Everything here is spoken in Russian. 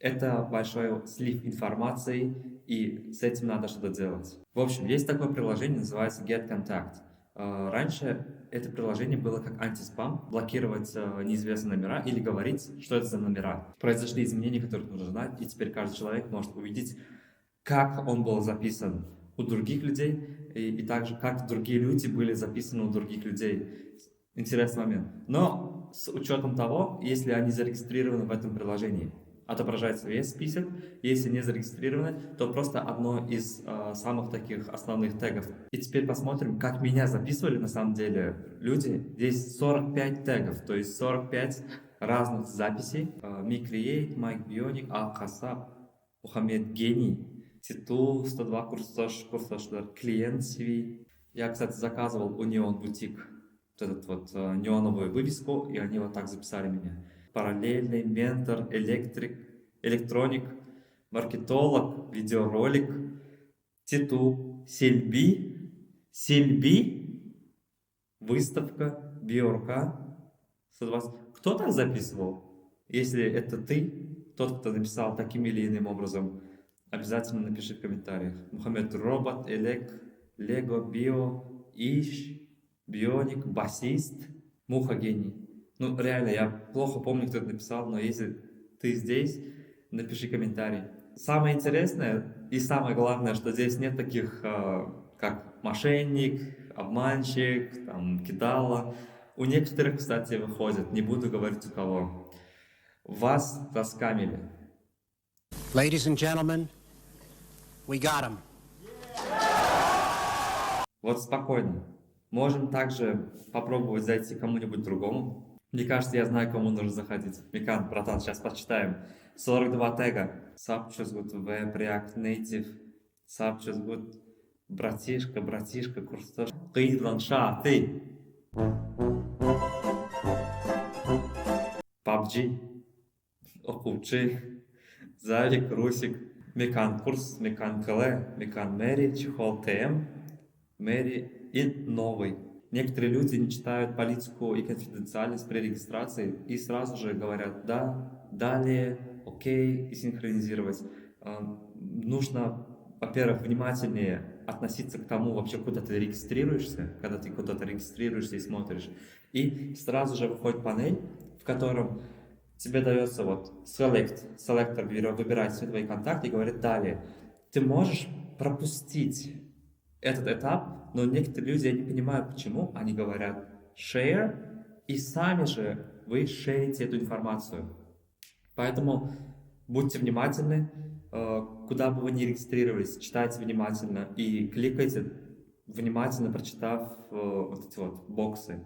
Это большой слив информации, и с этим надо что-то делать. В общем, есть такое приложение, называется GetContact. Раньше это приложение было как антиспам, блокировать неизвестные номера или говорить, что это за номера. Произошли изменения, которые нужно знать, и теперь каждый человек может увидеть, как он был записан у других людей, и также как другие люди были записаны у других людей. Интересный момент. Но с учетом того, если они зарегистрированы в этом приложении, отображается весь список. Если не зарегистрированы, то просто одно из самых таких основных тегов. И теперь посмотрим, как меня записывали на самом деле люди. Здесь 45 тегов, то есть 45 разных записей. Me Create, Mike Bionic, Al Khasab, Мухаммед Гений, Титул, 102 курсашлар, клиент CV. Я, кстати, заказывал у Neon Boutique вот этот вот неоновую вывеску, и они вот так записали меня. Параллельный, ментор, электрик, электроник, маркетолог, видеоролик, Титул, Сельби, выставка, Биорка, 120. Кто так записывал? Если это ты, тот, кто написал таким или иным образом, обязательно напиши в комментариях. Мухаммед Робот, Элек, Лего, Био, Иш, Бионик, басист, Муха гений. Ну, реально, я плохо помню, кто это написал, но если ты здесь, напиши комментарий. Самое интересное и самое главное, что здесь нет таких, как мошенник, обманщик, там, кидала. У некоторых, кстати, выходит, не буду говорить у кого. Вас заскамили. Ladies and gentlemen, we got him. Вот спокойно. Можем также попробовать зайти кому-нибудь другому. Мне кажется, я знаю, кому нужно заходить. Микан, братан, сейчас почитаем. 42 тега. Subject Web React Native. Subject братишка, курсор. Кыйланша, ты. PUBG. Окупчи. Завик, Русик. Микан курс, Микан КЛ, Микан Мэри, Чехол ТМ. Мэри и новый. Некоторые люди не читают политику и конфиденциальность при регистрации и сразу же говорят «да», «далее», «окей» и синхронизировать. Нужно, во-первых, внимательнее относиться к тому, вообще, куда ты регистрируешься, когда ты куда-то регистрируешься и смотришь. И сразу же выходит панель, в котором тебе дается вот селектор выбирает все твои контакты и говорит «далее». Ты можешь пропустить этот этап, но некоторые люди, я не понимаю, почему они говорят share, и сами же вы шерите эту информацию. Поэтому будьте внимательны, куда бы вы ни регистрировались, читайте внимательно и кликайте, внимательно прочитав вот эти вот боксы.